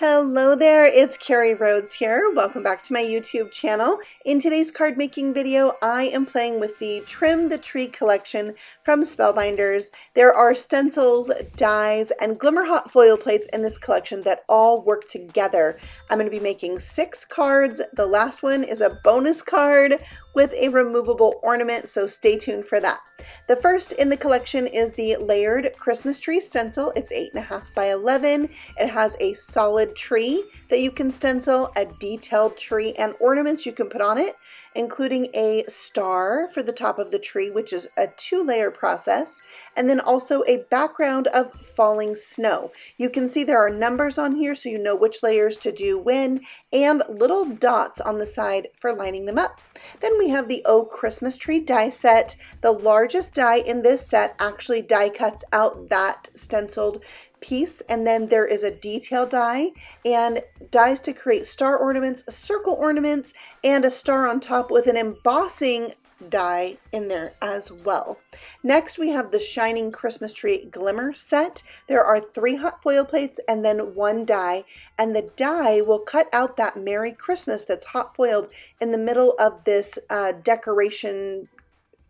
Hello there, it's Carrie Rhodes here. Welcome back to my YouTube channel. In today's card making video, I am playing with the Trim the Tree collection from Spellbinders. There are stencils, dies, and glimmer hot foil plates in this collection that all work together. I'm going to be making 6 cards. The last one is a bonus card with a removable ornament, so stay tuned for that. The first in the collection is the layered Christmas tree stencil. It's 8.5 by 11. It has a solid tree that you can stencil, a detailed tree, and ornaments you can put on it, including a star for the top of the tree, which is a 2-layer process, and then also a background of falling snow. You can see there are numbers on here so you know which layers to do when, and little dots on the side for lining them up. Then we have the Oh Christmas Tree die set. The largest die in this set actually die cuts out that stenciled piece, and then there is a detail die and dies to create star ornaments, circle ornaments, and a star on top with an embossing die in there as well. Next we have the Shining Christmas Tree Glimmer set. There are 3 hot foil plates and then 1 die, and the die will cut out that Merry Christmas that's hot foiled in the middle of this decoration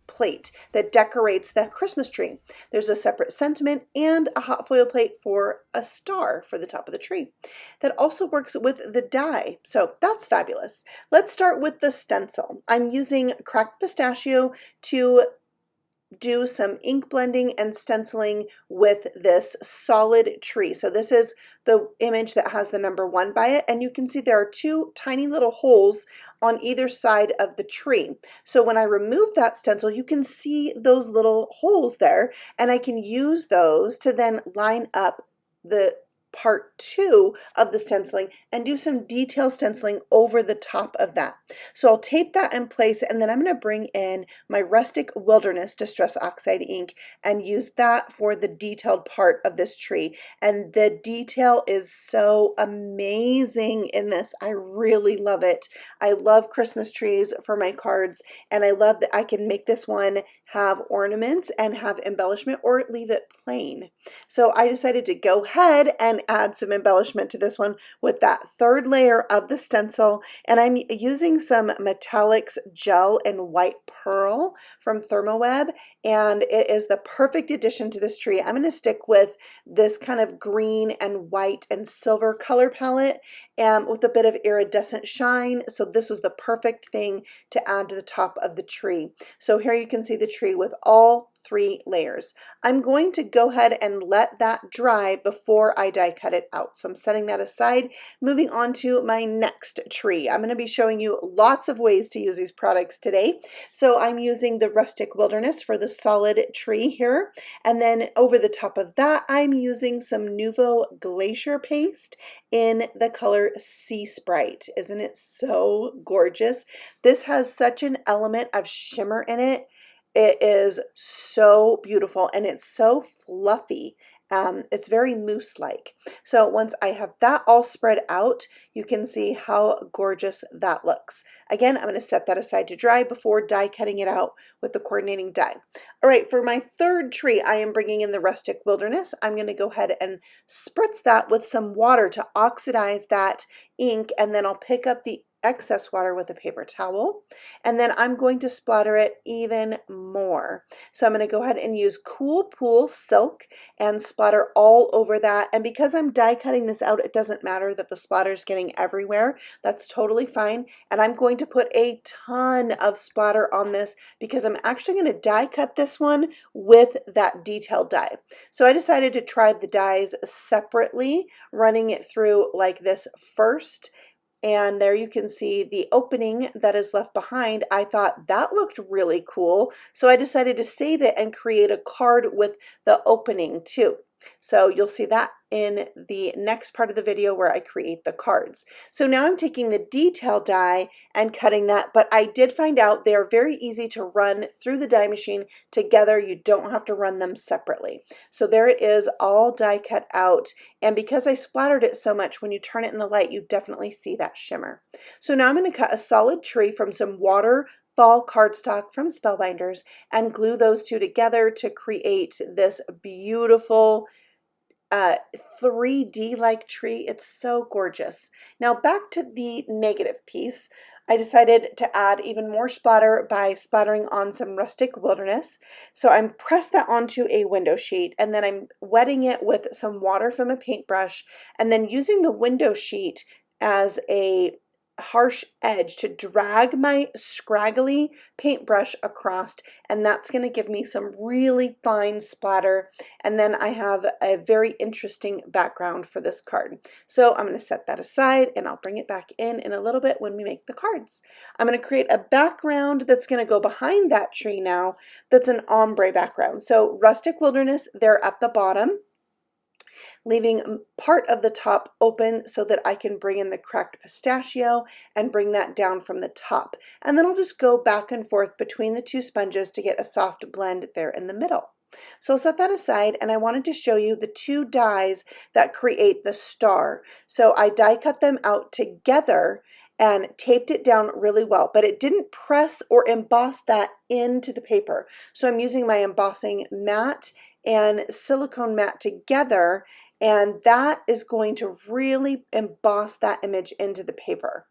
plate that decorates that Christmas tree. There's a separate sentiment and a hot foil plate for a star for the top of the tree. That also works with the die, so that's fabulous. Let's start with the stencil. I'm using cracked pistachio to do some ink blending and stenciling with this solid tree. So this is the image that has the number 1 by it, and you can see there are 2 tiny little holes on either side of the tree. So when I remove that stencil, you can see those little holes there, and I can use those to then line up the part 2 of the stenciling and do some detail stenciling over the top of that. So I'll tape that in place, and then I'm going to bring in my Rustic Wilderness Distress Oxide ink and use that for the detailed part of this tree. And the detail is so amazing in this. I really love it. I love Christmas trees for my cards, and I love that I can make this one have ornaments and have embellishment or leave it plain. So I decided to go ahead and add some embellishment to this one with that 3rd layer of the stencil, and I'm using some metallics gel and white pearl from Thermoweb, and it is the perfect addition to this tree. I'm going to stick with this kind of green and white and silver color palette with a bit of iridescent shine, so this was the perfect thing to add to the top of the tree. So here you can see the tree with all 3 layers. I'm going to go ahead and let that dry before I die cut it out. So I'm setting that aside, moving on to my next tree. I'm going to be showing you lots of ways to use these products today. So I'm using the Rustic Wilderness for the solid tree here. And then over the top of that, I'm using some Nuvo Glacier paste in the color Sea Sprite. Isn't it so gorgeous? This has such an element of shimmer in it. It is so beautiful, and it's so fluffy. It's very mousse-like. So once I have that all spread out, you can see how gorgeous that looks. Again, I'm going to set that aside to dry before die cutting it out with the coordinating die. All right, for my 3rd tree, I am bringing in the Rustic Wilderness. I'm going to go ahead and spritz that with some water to oxidize that ink, and then I'll pick up the excess water with a paper towel, and then I'm going to splatter it even more. So I'm going to go ahead and use Cool Pool Silk and splatter all over that, and because I'm die cutting this out, it doesn't matter that the splatter is getting everywhere. That's totally fine, and I'm going to put a ton of splatter on this because I'm actually going to die cut this one with that detailed die. So I decided to try the dies separately, running it through like this first. And there you can see the opening that is left behind. I thought that looked really cool, so I decided to save it and create a card with the opening too. So you'll see that in the next part of the video where I create the cards. So now I'm taking the detail die and cutting that, but I did find out they are very easy to run through the die machine together. You don't have to run them separately. So there it is, all die cut out. And because I splattered it so much, when you turn it in the light, you definitely see that shimmer. So now I'm going to cut a solid tree from some water fall cardstock from Spellbinders and glue those 2 together to create this beautiful 3D-like tree. It's so gorgeous. Now back to the negative piece. I decided to add even more splatter by splattering on some Rustic Wilderness. So I'm pressed that onto a window sheet, and then I'm wetting it with some water from a paintbrush, and then using the window sheet as a harsh edge to drag my scraggly paintbrush across, and that's going to give me some really fine splatter. And then I have a very interesting background for this card. So I'm going to set that aside, and I'll bring it back in a little bit when we make the cards. I'm going to create a background that's going to go behind that tree now. That's an ombre background. So Rustic Wilderness, they're at the bottom, leaving part of the top open so that I can bring in the cracked pistachio and bring that down from the top. And then I'll just go back and forth between the two sponges to get a soft blend there in the middle. So I'll set that aside, and I wanted to show you the two dies that create the star. So I die cut them out together and taped it down really well, but it didn't press or emboss that into the paper. So I'm using my embossing mat and silicone mat together, and that is going to really emboss that image into the paper.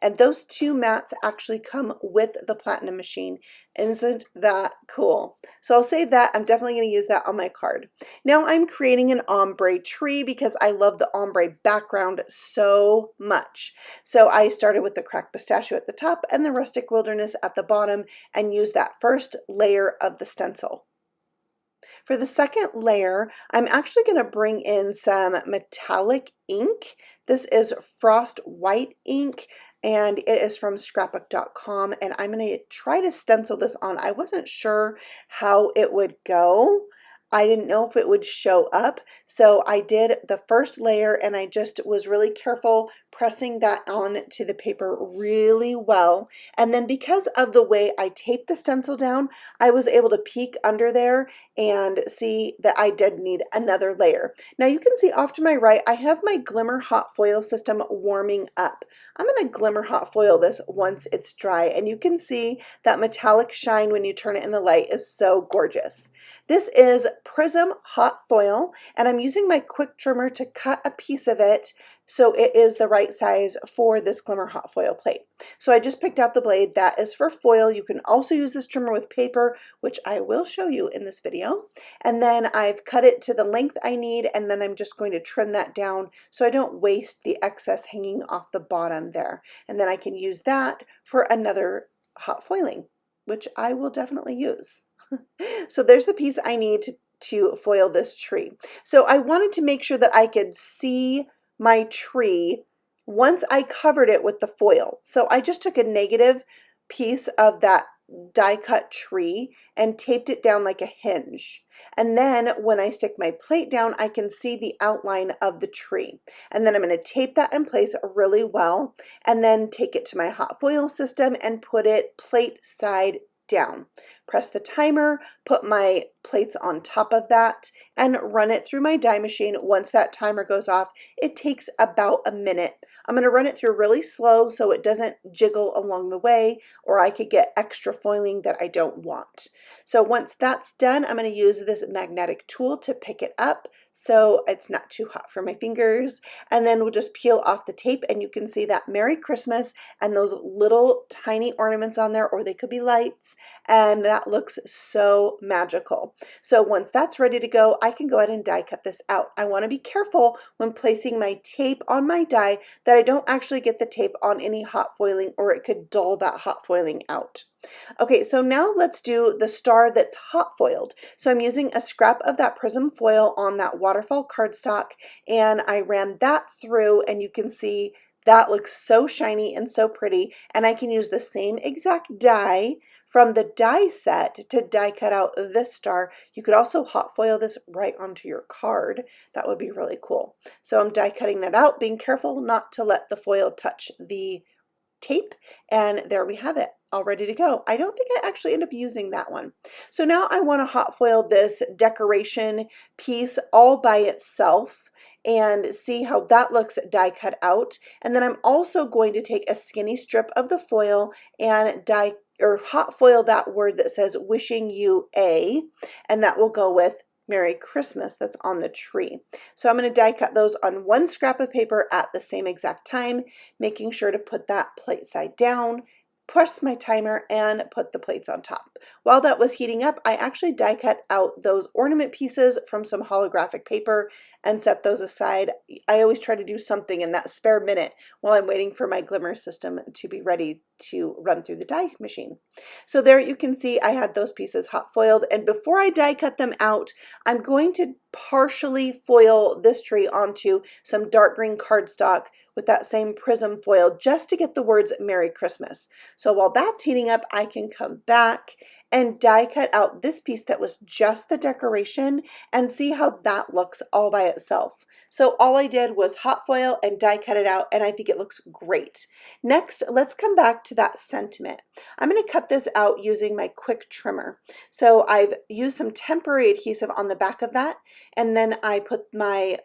And those two mats actually come with the platinum machine. Isn't that cool? So I'll save that. I'm definitely going to use that on my card. Now I'm creating an ombre tree because I love the ombre background so much. So I started with the cracked pistachio at the top and the Rustic Wilderness at the bottom, and used that first layer of the stencil. For the second layer, I'm actually going to bring in some metallic ink. This is Frost White ink, and it is from scrapbook.com, and I'm going to try to stencil this on. I wasn't sure how it would go. I didn't know if it would show up, so I did the first layer, and I just was really careful pressing that on to the paper really well. And then because of the way I taped the stencil down, I was able to peek under there and see that I did need another layer. Now you can see off to my right, I have my Glimmer hot foil system warming up. I'm going to Glimmer hot foil this once it's dry, and you can see that metallic shine when you turn it in the light is so gorgeous. This is Prism hot foil, and I'm using my quick trimmer to cut a piece of it so it is the right size for this Glimmer hot foil plate. So I just picked out the blade that is for foil. You can also use this trimmer with paper, which I will show you in this video. And then I've cut it to the length I need, and then I'm just going to trim that down so I don't waste the excess hanging off the bottom there. And then I can use that for another hot foiling, which I will definitely use. So there's the piece I need to foil this tree. So I wanted to make sure that I could see my tree once I covered it with the foil. So I just took a negative piece of that die cut tree and taped it down like a hinge. And then when I stick my plate down, I can see the outline of the tree. And then I'm going to tape that in place really well, and then take it to my hot foil system and put it plate side down. Press the timer, put my plates on top of that, and run it through my die machine. Once that timer goes off, it takes about a minute. I'm going to run it through really slow so it doesn't jiggle along the way, or I could get extra foiling that I don't want. So once that's done, I'm going to use this magnetic tool to pick it up so it's not too hot for my fingers, and then we'll just peel off the tape, and you can see that Merry Christmas and those little tiny ornaments on there, or they could be lights, and that looks so magical. So once that's ready to go, I can go ahead and die cut this out. I want to be careful when placing my tape on my die that I don't actually get the tape on any hot foiling, or it could dull that hot foiling out. Okay, so now let's do the star that's hot foiled. So I'm using a scrap of that Prism foil on that waterfall cardstock, and I ran that through, and you can see that looks so shiny and so pretty, and I can use the same exact die from the die set to die cut out this star. You could also hot foil this right onto your card. That would be really cool. So I'm die cutting that out, being careful not to let the foil touch the tape, and there we have it, all ready to go. I don't think I actually end up using that one. So now I want to hot foil this decoration piece all by itself and see how that looks die cut out. And then I'm also going to take a skinny strip of the foil and hot foil that word that says wishing you a, and that will go with Merry Christmas that's on the tree. So I'm going to die cut those on one scrap of paper at the same exact time, making sure to put that plate side down, press my timer, and put the plates on top. While that was heating up, I actually die cut out those ornament pieces from some holographic paper and set those aside. I always try to do something in that spare minute while I'm waiting for my Glimmer system to be ready to run through the die machine. So there you can see I had those pieces hot foiled, and before I die cut them out, I'm going to partially foil this tree onto some dark green cardstock with that same Prism foil just to get the words Merry Christmas. So while that's heating up, I can come back and die cut out this piece that was just the decoration and see how that looks all by itself. So all I did was hot foil and die cut it out, and I think it looks great. Next, let's come back to that sentiment. I'm going to cut this out using my quick trimmer. So I've used some temporary adhesive on the back of that, and then I put my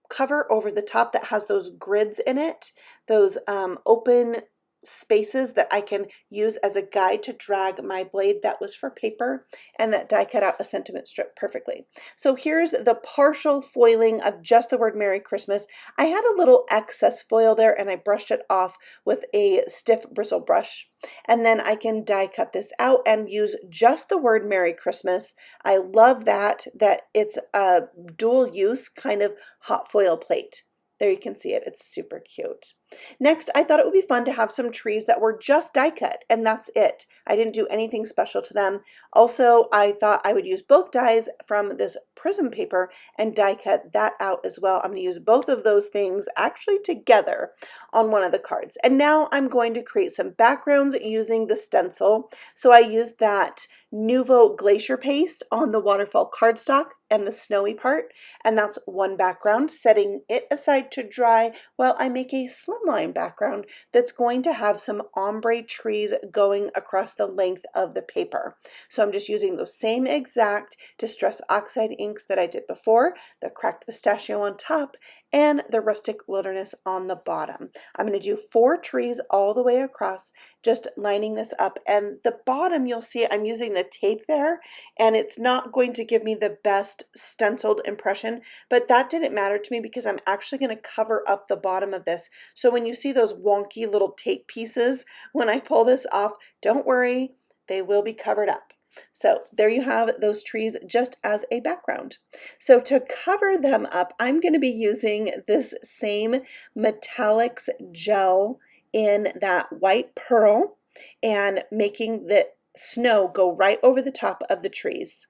cover over the top that has those grids in it, those open spaces that I can use as a guide to drag my blade that was for paper, and that die cut out a sentiment strip perfectly. So here's the partial foiling of just the word Merry Christmas. I had a little excess foil there and I brushed it off with a stiff bristle brush, and then I can die cut this out and use just the word Merry Christmas. I love that it's a dual use kind of hot foil plate. There you can see it. It's super cute. Next, I thought it would be fun to have some trees that were just die cut, and that's it. I didn't do anything special to them. Also, I thought I would use both dies from this Prism paper and die cut that out as well. I'm going to use both of those things actually together on one of the cards. And now I'm going to create some backgrounds using the stencil. So I used that Nuvo Glacier paste on the waterfall cardstock and the snowy part, and that's one background, setting it aside to dry while I make a slimline background that's going to have some ombre trees going across the length of the paper. So I'm just using those same exact Distress Oxide inks that I did before, the cracked pistachio on top and the rustic wilderness on the bottom. I'm going to do 4 trees all the way across, just lining this up, and the bottom you'll see I'm using the tape there, and it's not going to give me the best stenciled impression, but that didn't matter to me because I'm actually going to cover up the bottom of this. So when you see those wonky little tape pieces when I pull this off, don't worry, they will be covered up. So there you have those trees just as a background. So to cover them up, I'm going to be using this same metallics gel in that white pearl and making the snow go right over the top of the trees.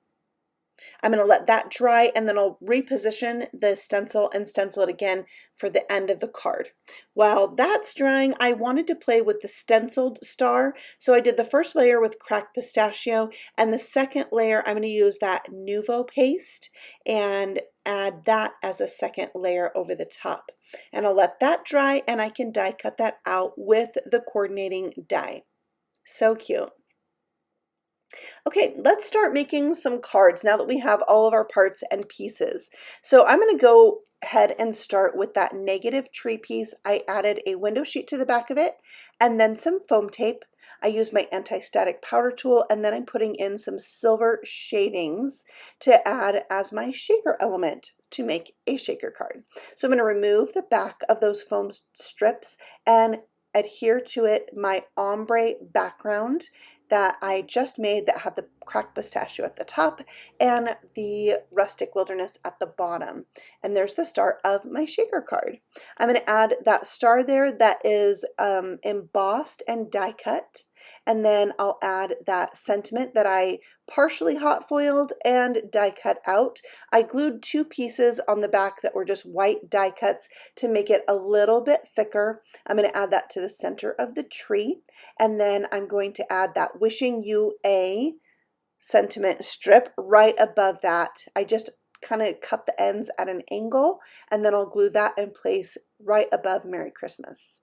I'm going to let that dry, and then I'll reposition the stencil and stencil it again for the end of the card. While that's drying, I wanted to play with the stenciled star, so I did the first layer with cracked pistachio, and the second layer I'm going to use that Nuvo paste and add that as a second layer over the top. And I'll let that dry, and I can die cut that out with the coordinating die. So cute. Okay, let's start making some cards now that we have all of our parts and pieces. So I'm going to go ahead and start with that negative tree piece. I added a window sheet to the back of it and then some foam tape. I used my anti-static powder tool, and then I'm putting in some silver shavings to add as my shaker element to make a shaker card. So I'm going to remove the back of those foam strips and adhere to it my ombre background that I just made that had the cracked pistachio at the top and the rustic wilderness at the bottom. And there's the start of my shaker card. I'm going to add that star there that is embossed and die cut. And then I'll add that sentiment that I partially hot foiled and die cut out. I glued 2 pieces on the back that were just white die cuts to make it a little bit thicker. I'm going to add that to the center of the tree, and then I'm going to add that wishing you a sentiment strip right above that. I just kind of cut the ends at an angle, and then I'll glue that in place right above Merry Christmas.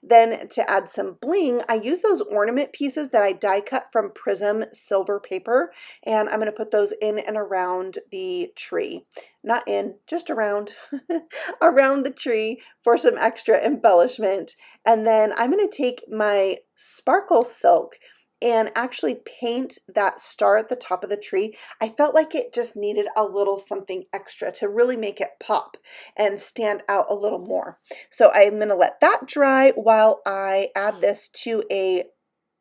Then to add some bling, I use those ornament pieces that I die cut from Prism silver paper, and I'm going to put those in and around the tree. Not in, just around, around the tree for some extra embellishment. And then I'm going to take my sparkle silk and actually paint that star at the top of the tree. I felt like it just needed a little something extra to really make it pop and stand out a little more. So I'm going to let that dry while I add this to a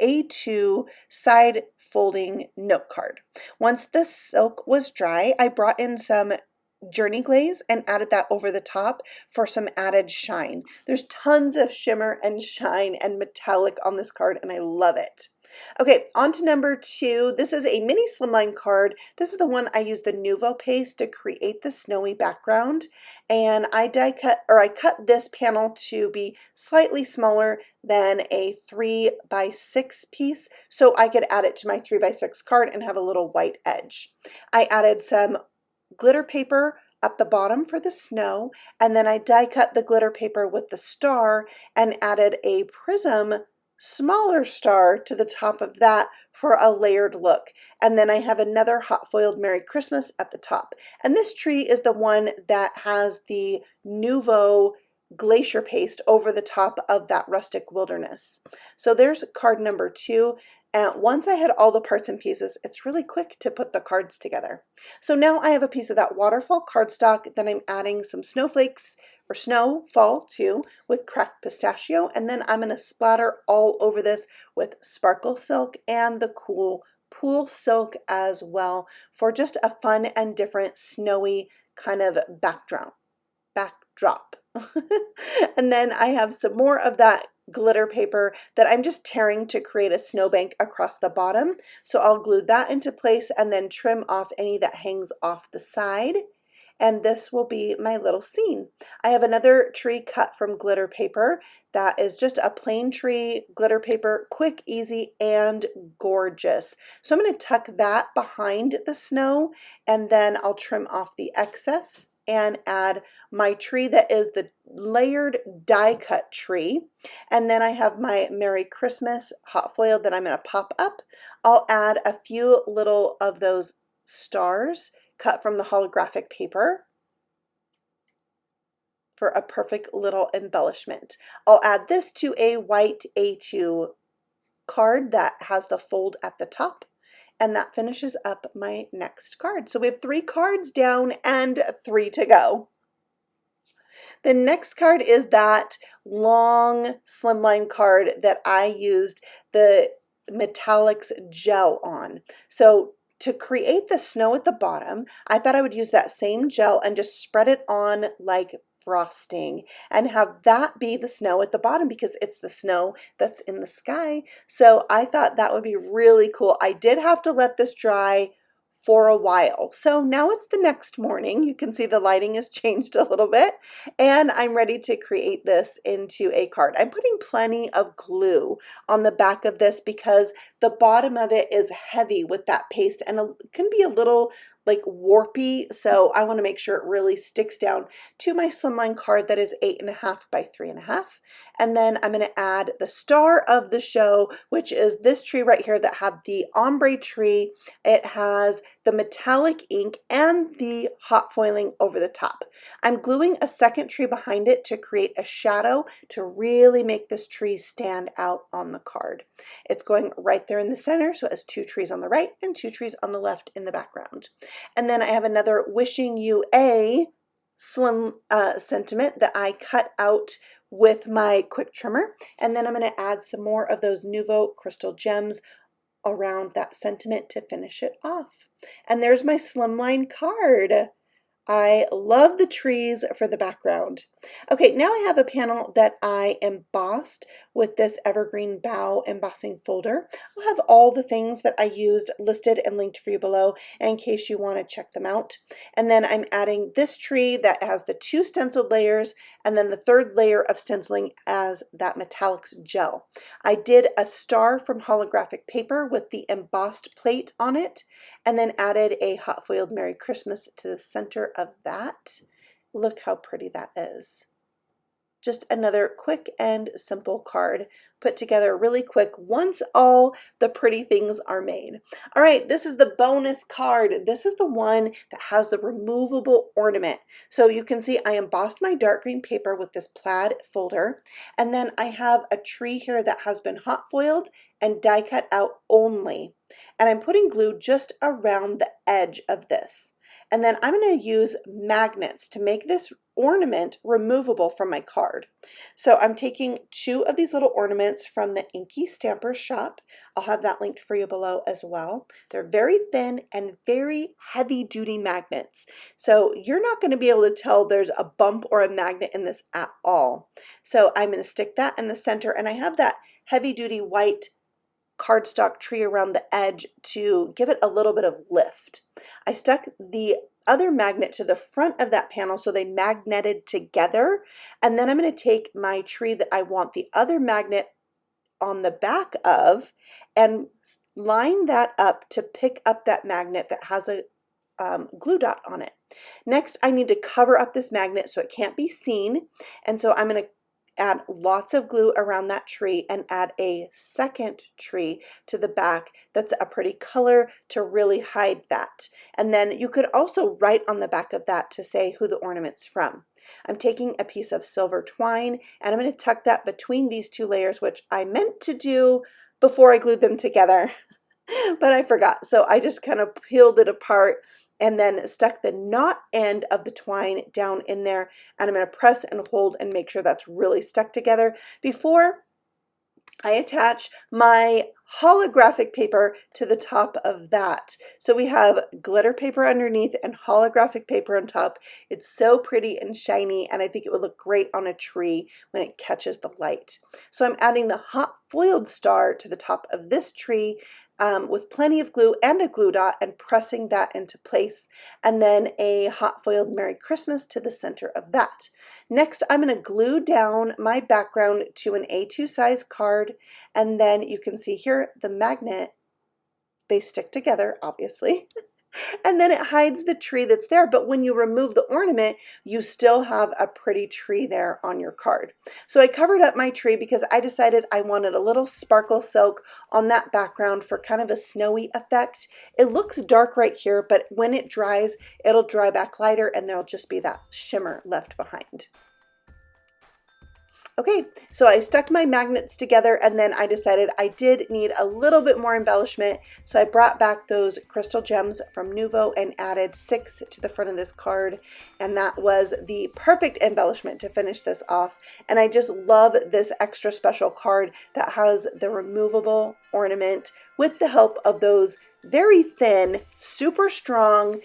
A2 side folding note card. Once the silk was dry, I brought in some Journey Glaze and added that over the top for some added shine. There's tons of shimmer and shine and metallic on this card, and I love it. Okay, on to number 2. This is a mini slimline card. This is the one I used the Nuvo paste to create the snowy background, and I cut this panel to be slightly smaller than a 3x6 piece so I could add it to my 3x6 card and have a little white edge. I added some glitter paper at the bottom for the snow, and then I die cut the glitter paper with the star and added a prism smaller star to the top of that for a layered look. And then I have another hot foiled Merry Christmas at the top. And this tree is the one that has the Nuvo Glacier paste over the top of that Rustic Wilderness. So there's card number 2. And once I had all the parts and pieces, it's really quick to put the cards together. So now I have a piece of that waterfall cardstock, then I'm adding some snowflakes, or snowfall too, with cracked pistachio, and then I'm going to splatter all over this with sparkle silk and the cool pool silk as well for just a fun and different snowy kind of backdrop. And then I have some more of that glitter paper that I'm just tearing to create a snowbank across the bottom. So I'll glue that into place and then trim off any that hangs off the side. And this will be my little scene. I have another tree cut from glitter paper that is just a plain tree glitter paper, quick, easy, and gorgeous. So I'm going to tuck that behind the snow, and then I'll trim off the excess and add my tree that is the layered die cut tree. And then I have my Merry Christmas hot foil that I'm going to pop up. I'll add a few little of those stars cut from the holographic paper for a perfect little embellishment. I'll add this to a white A2 card that has the fold at the top, and that finishes up my next card. So we have 3 cards down and 3 to go. The next card is that long slimline card that I used the metallics gel on. So to create the snow at the bottom, I thought I would use that same gel and just spread it on like frosting and have that be the snow at the bottom because it's the snow that's in the sky. So I thought that would be really cool. I did have to let this dry for a while. So now it's the next morning. You can see the lighting has changed a little bit, and I'm ready to create this into a card. I'm putting plenty of glue on the back of this because the bottom of it is heavy with that paste and it can be a little like warpy, so I want to make sure it really sticks down to my slimline card that is 8.5 by 3.5. And then I'm going to add the star of the show, which is this tree right here that had the Ombre Tree. It has the metallic ink and the hot foiling over the top. I'm gluing a second tree behind it to create a shadow to really make this tree stand out on the card. It's going right there in the center, so it has 2 trees on the right and 2 trees on the left in the background. And then I have another wishing you a slim sentiment that I cut out with my quick trimmer. And then I'm going to add some more of those Nuvo crystal gems around that sentiment to finish it off. And there's my slimline card. I love the trees for the background. Okay, now I have a panel that I embossed with this evergreen bough embossing folder. I'll have all the things that I used listed and linked for you below in case you want to check them out. And then I'm adding this tree that has the 2 stenciled layers and then the 3rd layer of stenciling as that metallics gel. I did a star from holographic paper with the embossed plate on it and then added a hot foiled Merry Christmas to the center of that. Look how pretty that is. just another quick and simple card put together really quick once all the pretty things are made. All right, this is the bonus card. This is the one that has the removable ornament. So you can see I embossed my dark green paper with this plaid folder, and then I have a tree here that has been hot foiled and die cut out only. And I'm putting glue just around the edge of this. And then I'm going to use magnets to make this ornament removable from my card. So I'm taking 2 of these little ornaments from the Inky Stamper shop. I'll have that linked for you below as well. They're very thin and very heavy duty magnets. So you're not going to be able to tell there's a bump or a magnet in this at all. So I'm going to stick that in the center, and I have that heavy duty white cardstock tree around the edge to give it a little bit of lift. I stuck the other magnet to the front of that panel so they magneted together, and then I'm going to take my tree that I want the other magnet on the back of and line that up to pick up that magnet that has a glue dot on it. Next, I need to cover up this magnet so it can't be seen, and so I'm going to add lots of glue around that tree and add a second tree to the back that's a pretty color to really hide that. And then you could also write on the back of that to say who the ornament's from. I'm taking a piece of silver twine and I'm going to tuck that between these 2 layers, which I meant to do before I glued them together, but I forgot. So I just kind of peeled it apart and then stuck the knot end of the twine down in there, and I'm going to press and hold and make sure that's really stuck together before I attach my holographic paper to the top of that. So we have glitter paper underneath and holographic paper on top. It's so pretty and shiny, and I think it would look great on a tree when it catches the light. So I'm adding the hot foiled star to the top of this tree with plenty of glue and a glue dot, and pressing that into place, and then a hot foiled Merry Christmas to the center of that. Next, I'm going to glue down my background to an A2 size card, and then you can see here the magnet, they stick together obviously. And then it hides the tree that's there, but when you remove the ornament, you still have a pretty tree there on your card. So I covered up my tree because I decided I wanted a little sparkle silk on that background for kind of a snowy effect. It looks dark right here, but when it dries, it'll dry back lighter and there'll just be that shimmer left behind. Okay, so I stuck my magnets together, and then I decided I did need a little bit more embellishment, so I brought back those crystal gems from Nuvo and added 6 to the front of this card, and that was the perfect embellishment to finish this off. And I just love this extra special card that has the removable ornament with the help of those very thin, super strong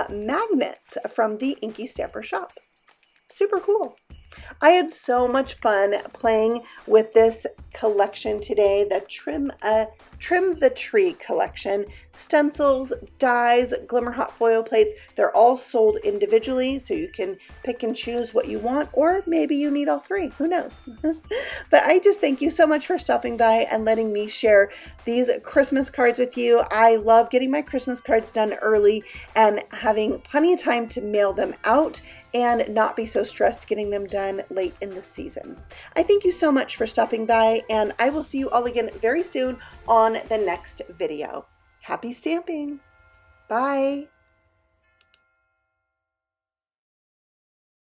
magnets from the Inky Stamper shop. Super cool. I had so much fun playing with this collection today, the Trim the Tree collection. Stencils, dies, Glimmer hot foil plates, they're all sold individually, so you can pick and choose what you want, or maybe you need all 3, who knows. But I just thank you so much for stopping by and letting me share these Christmas cards with you. I love getting my Christmas cards done early and having plenty of time to mail them out and not be so stressed getting them done late in the season. I thank you so much for stopping by, and I will see you all again very soon on the next video. Happy stamping! Bye!